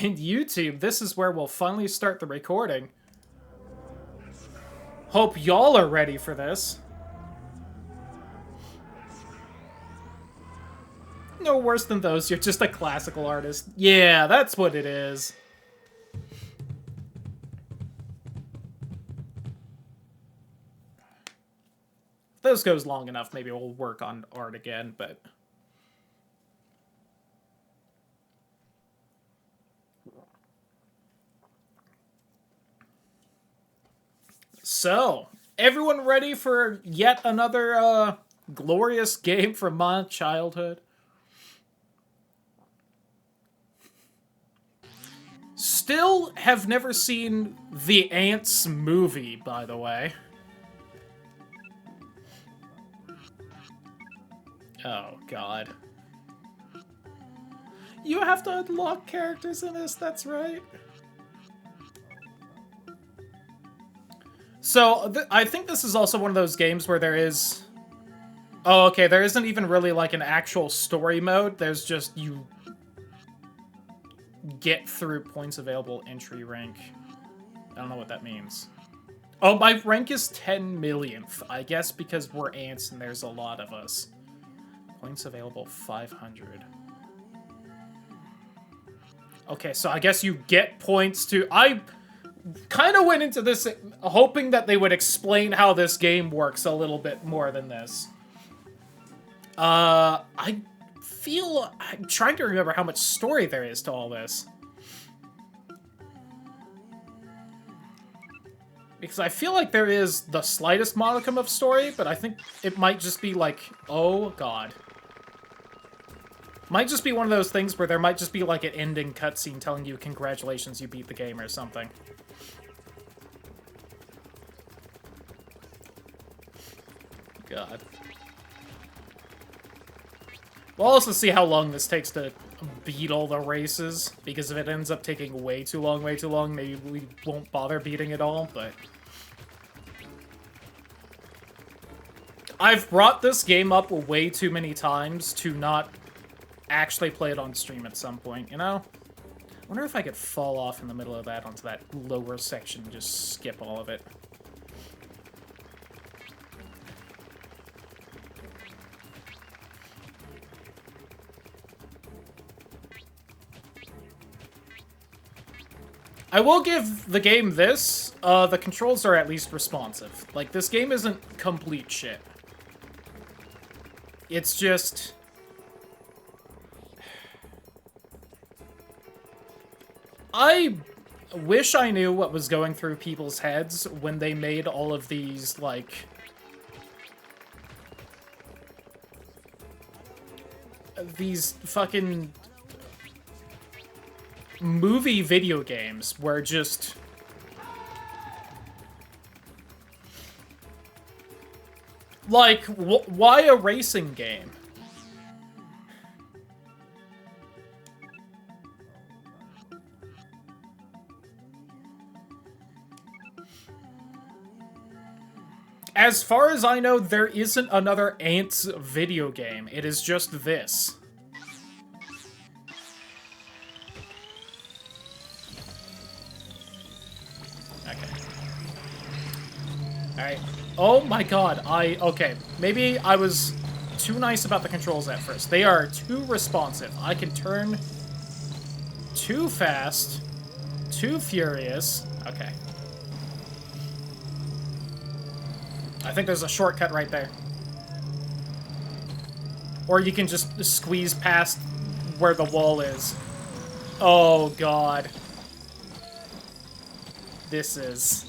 And YouTube, this is where we'll finally start the recording. Hope y'all are ready for this. No worse than those, you're just a classical artist. Yeah, that's what it is. If this goes long enough, maybe we'll work on art again, but... So, everyone ready for yet another, glorious game from my childhood? Still have never seen the Antz movie, by the way. Oh, God. You have to unlock characters in this, that's right. So, I think this is also one of those games where there is... Oh, okay, there isn't even really, like, an actual story mode. There's just, you get through points available entry rank. I don't know what that means. Oh, my rank is 10 millionth, I guess because we're ants and there's a lot of us. Points available 500. Okay, so I guess you get points to... I kind of went into this hoping that they would explain how this game works a little bit more than this. I feel... I'm trying to remember how much story there is to all this. Because I feel like there is the slightest modicum of story, but I think it might just be like... Oh, God. Might just be one of those things where there might just be like an ending cutscene telling you congratulations, you beat the game or something. God. We'll also see how long this takes to beat all the races, because if it ends up taking way too long, maybe we won't bother beating it all, but... I've brought this game up way too many times to not actually play it on stream at some point, you know? I wonder if I could fall off in the middle of that onto that lower section and just skip all of it. I will give the game this, the controls are at least responsive. Like, this game isn't complete shit. It's just... I wish I knew what was going through people's heads when they made all of these, like... these fucking... movie video games where just... Like, why a racing game? As far as I know, there isn't another Antz video game. It is just this. Alright. Oh my god, okay. Maybe I was too nice about the controls at first. They are too responsive. I can turn too fast, too furious. Okay. I think there's a shortcut right there. Or you can just squeeze past where the wall is. Oh god. This is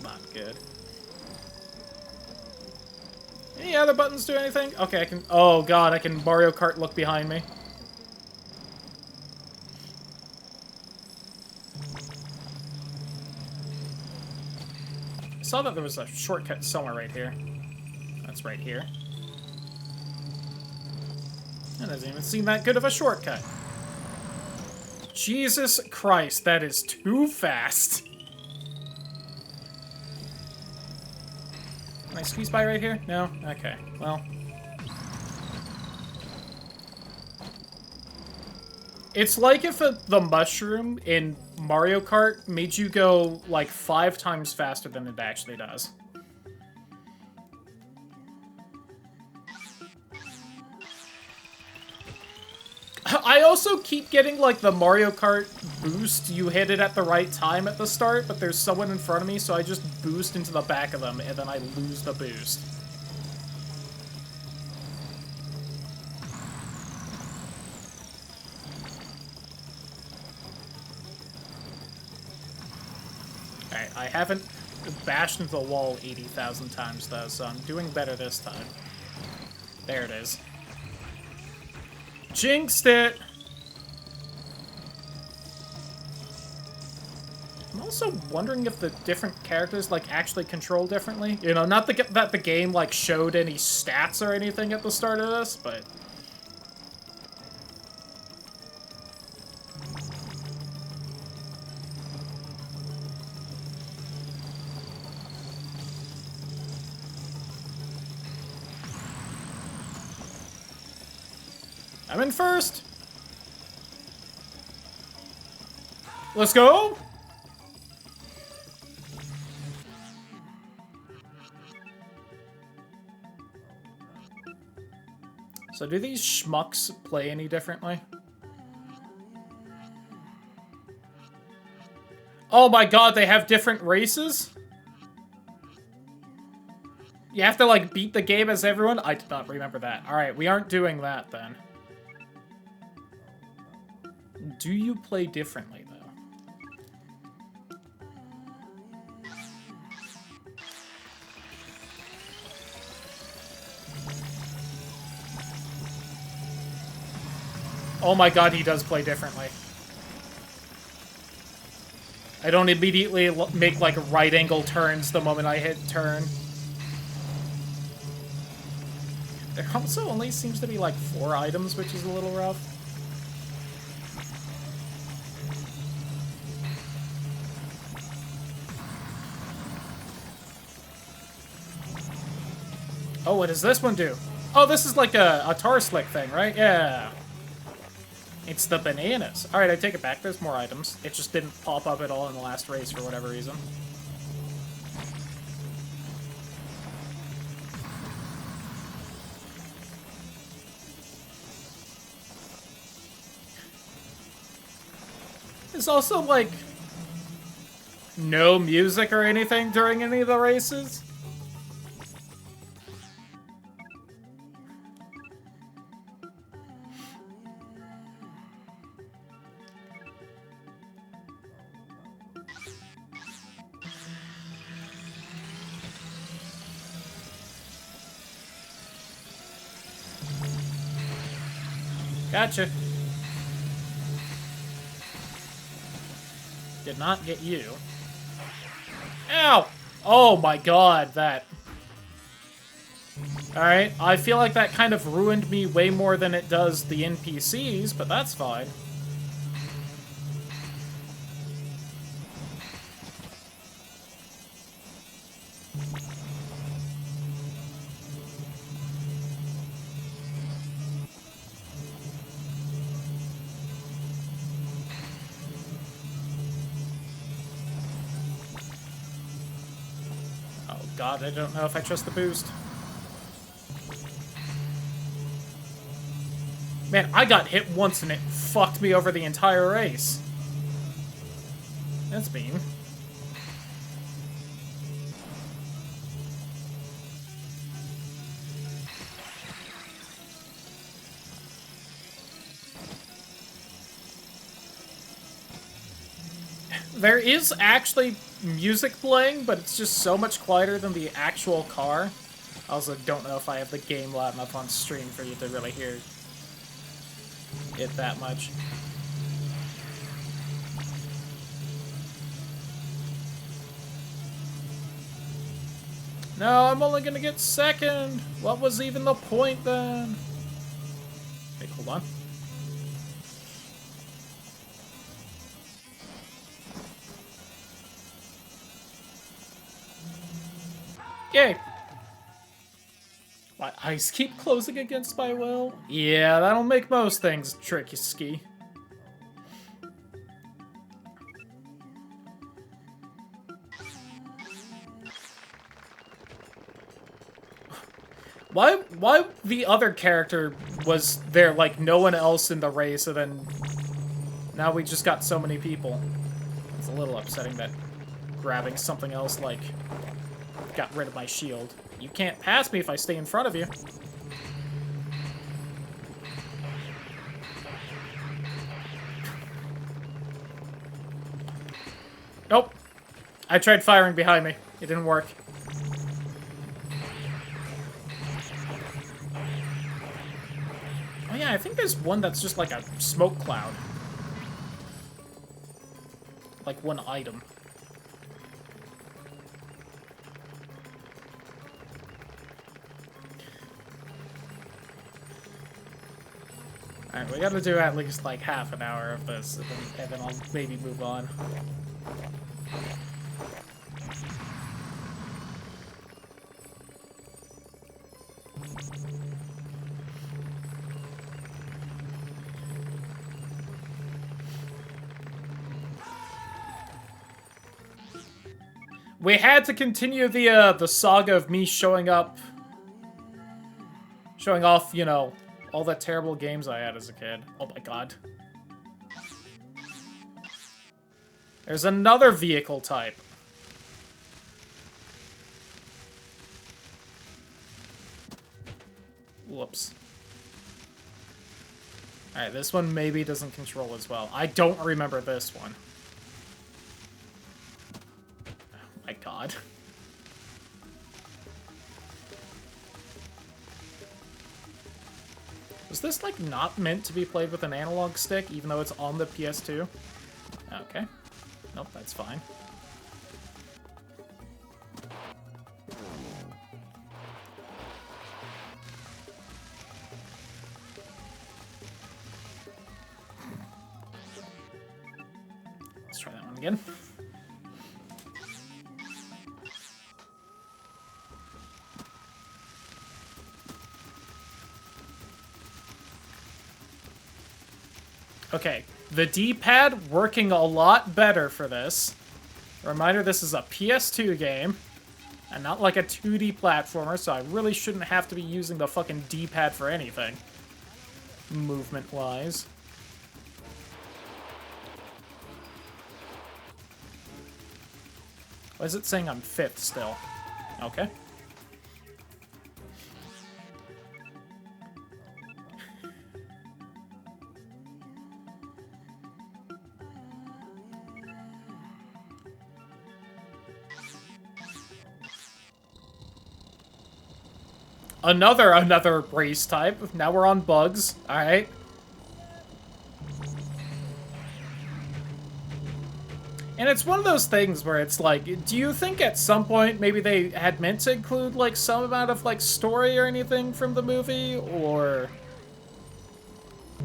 not good. Any other buttons do anything? Okay, I can... Oh, God, I can Mario Kart look behind me. I saw that there was a shortcut somewhere right here. That's right here. That doesn't even seem that good of a shortcut. Jesus Christ, that is too fast. Can I squeeze by right here? No? Okay, well. It's like if the mushroom in Mario Kart made you go, like, 5 times faster than it actually does. I also keep getting, like, the Mario Kart boost. You hit it at the right time at the start, but there's someone in front of me, so I just boost into the back of them, and then I lose the boost. Alright, I haven't bashed into the wall 80,000 times, though, so I'm doing better this time. There it is. Jinxed it! I'm also wondering if the different characters, like, actually control differently. You know, not that the game, like, showed any stats or anything at the start of this, but... I'm in first! Let's go! So do these schmucks play any differently? Oh my god, they have different races? You have to, like, beat the game as everyone? I did not remember that. Alright, we aren't doing that, then. Do you play differently, though? Oh my god, he does play differently. I don't immediately make, like, right-angle turns the moment I hit turn. There also only seems to be, like, 4 items, which is a little rough. Oh, what does this one do? Oh, this is like a tar slick thing, right? Yeah. It's the bananas. Alright, I take it back. There's more items. It just didn't pop up at all in the last race for whatever reason. There's also, like, no music or anything during any of the races. Gotcha. Did not get you. Ow! Oh my god, that... Alright, I feel like that kind of ruined me way more than it does the NPCs, but that's fine. Oh god, I don't know if I trust the boost. Man, I got hit once and it fucked me over the entire race. That's mean. There is actually music playing, but it's just so much quieter than the actual car. I also don't know if I have the game loud enough on stream for you to really hear it that much. No, I'm only gonna get second. What was even the point then? Wait, hold on. Yay! My eyes keep closing against my will. Yeah, that'll make most things tricky. Why the other character was there like no one else in the race, and then now we just got so many people? It's a little upsetting that grabbing something else like got rid of my shield. You can't pass me if I stay in front of you. Nope. I tried firing behind me. It didn't work. Oh yeah, I think there's one that's just like a smoke cloud. Like one item. Alright, we gotta do at least like half an hour of this, and then I'll maybe move on. We had to continue the saga of me showing off, you know, all the terrible games I had as a kid. Oh my god. There's another vehicle type. Whoops. Alright, this one maybe doesn't control as well. I don't remember this one. Oh my god. Was this, like, not meant to be played with an analog stick, even though it's on the PS2? Okay. Nope, that's fine. Let's try that one again. Okay, the D-pad working a lot better for this. Reminder, this is a PS2 game, and not like a 2D platformer, so I really shouldn't have to be using the fucking D-pad for anything. Movement-wise. Why is it saying I'm 5th still? Okay. Another race type. Now we're on bugs. Alright. And it's one of those things where it's like, do you think at some point maybe they had meant to include like some amount of like story or anything from the movie? Or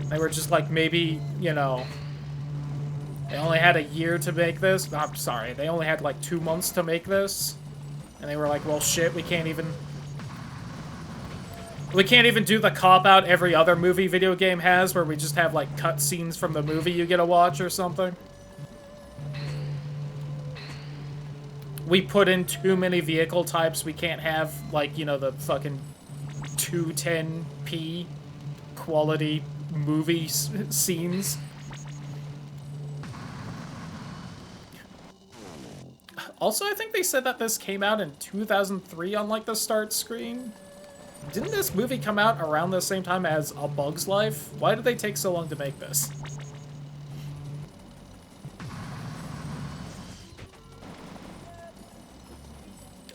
they were just like, maybe, you know, they only had a year to make this? I'm sorry, they only had like 2 months to make this. And they were like, well shit, we can't even do the cop-out every other movie video game has, where we just have, like, cutscenes from the movie you get to watch or something. We put in too many vehicle types, we can't have, like, you know, the fucking 210p quality movie scenes. Also, I think they said that this came out in 2003 on, like, the start screen. Didn't this movie come out around the same time as A Bug's Life? Why did they take so long to make this?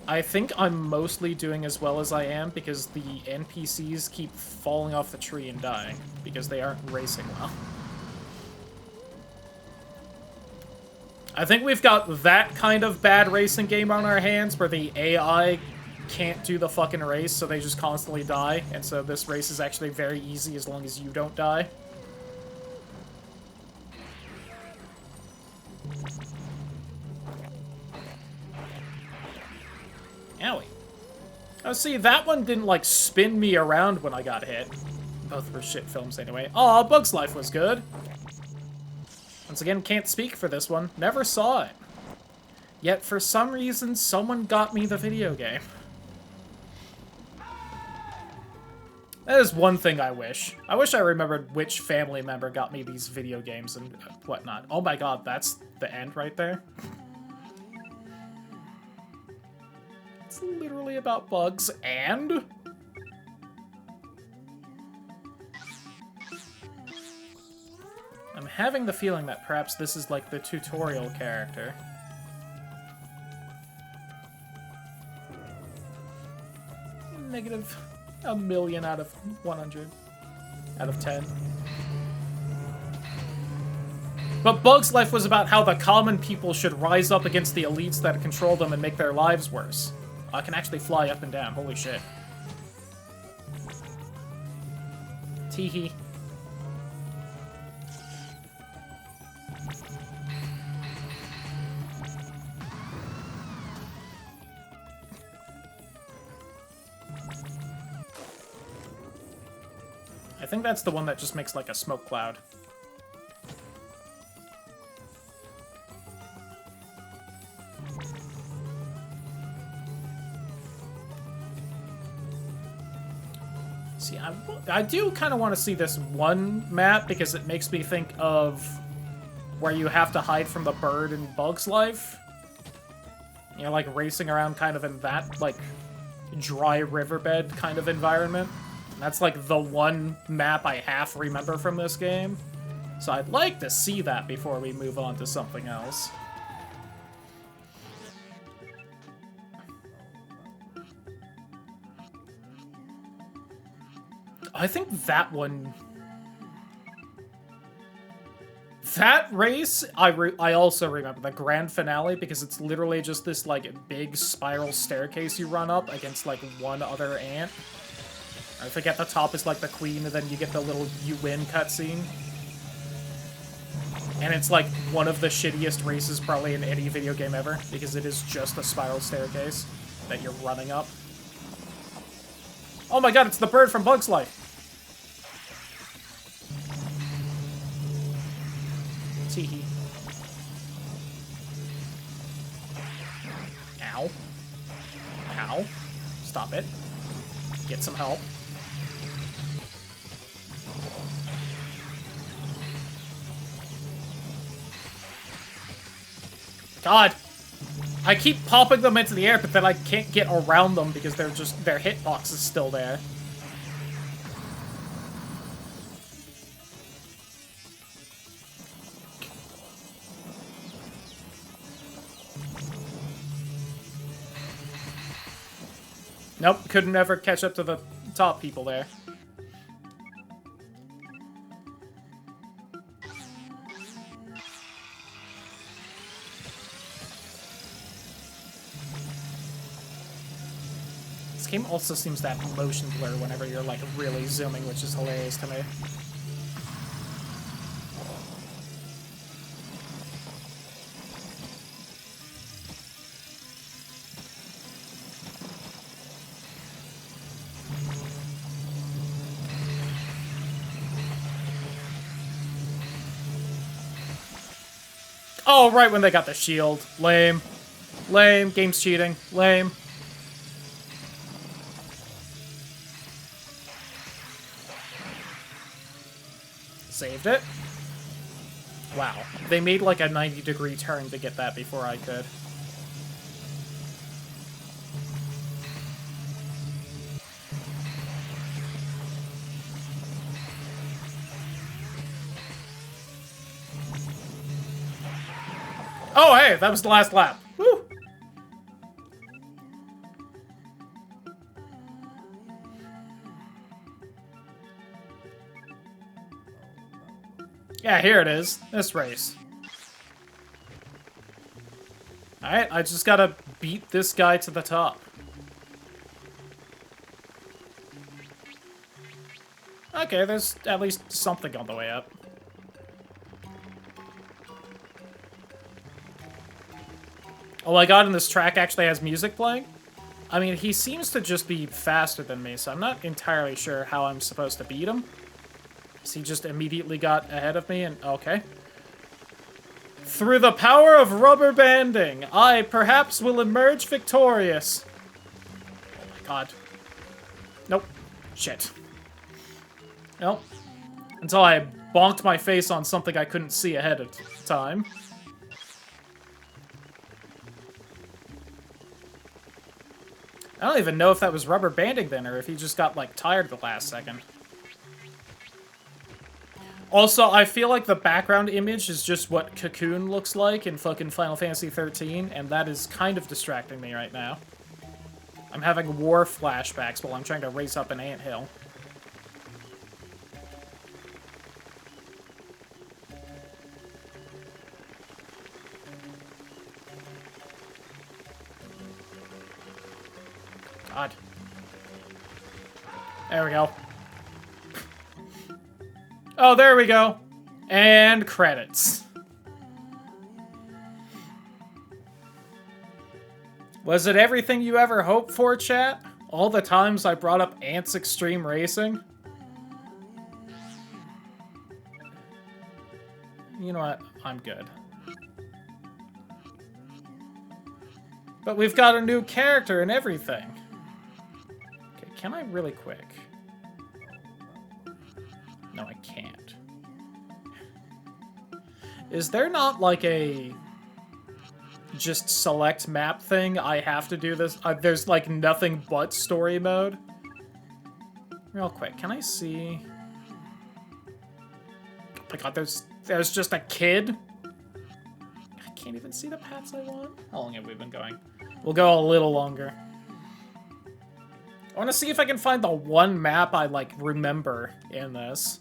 I think I'm mostly doing as well as I am because the NPCs keep falling off the tree and dying because they aren't racing well. I think we've got that kind of bad racing game on our hands where the AI can't do the fucking race, so they just constantly die, and so this race is actually very easy as long as you don't die. Owie. Oh, see, that one didn't, like, spin me around when I got hit. Both were shit films anyway. Oh, Bug's Life was good. Once again, can't speak for this one. Never saw it. Yet, for some reason, someone got me the video game. That is one thing I wish. I wish I remembered which family member got me these video games and whatnot. Oh my god, that's the end right there. It's literally about bugs and... I'm having the feeling that perhaps this is like the tutorial character. Negative a million out of 100. Out of 10. But Bug's Life was about how the common people should rise up against the elites that control them and make their lives worse. I can actually fly up and down. Holy shit. Teehee. I think that's the one that just makes like a smoke cloud. See, I do kind of want to see this one map because it makes me think of where you have to hide from the bird in Bug's Life. You know, like racing around kind of in that, like, dry riverbed kind of environment. And that's like the one map I half remember from this game. So I'd like to see that before we move on to something else. I think that one... That race, I also remember, the grand finale, because it's literally just this, like, big spiral staircase you run up against, like, one other ant. I forget the top is, like, the queen, and then you get the little you win cutscene. And it's, like, one of the shittiest races probably in any video game ever, because it is just a spiral staircase that you're running up. Oh my god, it's the bird from Bug's Life! Teehee. Ow. Ow. Stop it. Get some help. God. I keep popping them into the air, but then I can't get around them because they're just, their hitbox is still there. Nope, couldn't ever catch up to the top people there. This game also seems to have motion blur whenever you're, like, really zooming, which is hilarious to me. Oh, right when they got the shield. Lame. Lame. Game's cheating. Lame. Saved it. Wow. They made like a 90-degree turn to get that before I could. Oh, hey, that was the last lap. Woo! Yeah, here it is. This race. Alright, I just gotta beat this guy to the top. Okay, there's at least something on the way up. Oh my god, and this track actually has music playing? I mean, he seems to just be faster than me, so I'm not entirely sure how I'm supposed to beat him. He just immediately got ahead of me, and okay. Through the power of rubber banding, I perhaps will emerge victorious. Oh my god. Nope. Shit. Nope. Until I bonked my face on something I couldn't see ahead of time. I don't even know if that was rubber banding then, or if he just got, like, tired the last second. Also, I feel like the background image is just what Cocoon looks like in fucking Final Fantasy XIII, and that is kind of distracting me right now. I'm having war flashbacks while I'm trying to race up an anthill. God. There we go. Oh, there we go. And credits. Was it everything you ever hoped for, chat? All the times I brought up Antz Extreme Racing? You know what? I'm good. But we've got a new character and everything. Okay, can I really quick? No, I can't. Is there not, like, a just select map thing? I have to do this? There's, like, nothing but story mode? Real quick, can I see... Oh my god, there's just a kid? I can't even see the paths I want. How long have we been going? We'll go a little longer. I want to see if I can find the one map I, like, remember in this.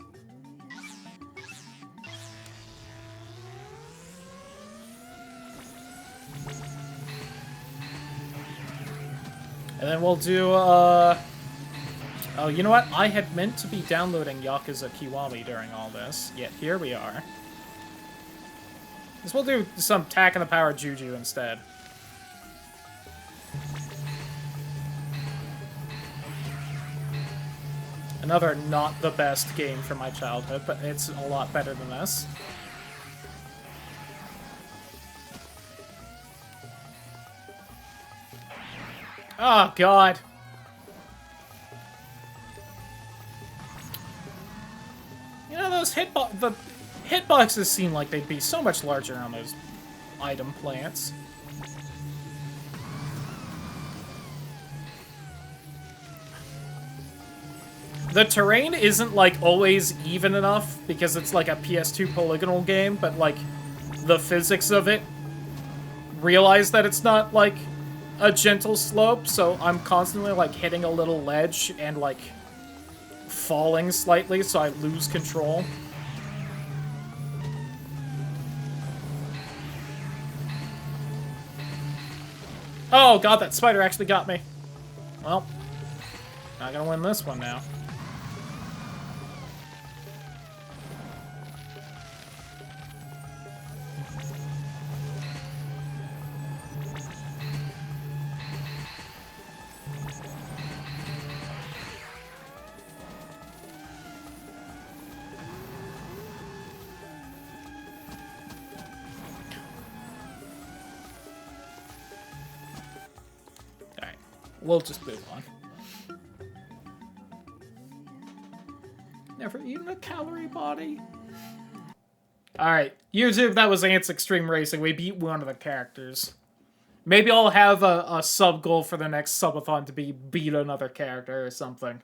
And then we'll do, Oh, you know what? I had meant to be downloading Yakuza Kiwami during all this, yet here we are. Guess we'll do some Tack and the Power Juju instead. Another not the best game from my childhood, but it's a lot better than this. Oh, God. You know, the hitboxes seem like they'd be so much larger on those item plants. The terrain isn't, like, always even enough, because it's, like, a PS2 polygonal game, but, like, the physics of it realize that it's not, like, a gentle slope, so I'm constantly, like, hitting a little ledge and, like, falling slightly, so I lose control. Oh, God, that spider actually got me. Well, not gonna win this one now. We'll just move on. Never eaten a calorie body. Alright, YouTube, that was Antz Extreme Racing. We beat one of the characters. Maybe I'll have a sub-goal for the next subathon to be beat another character or something.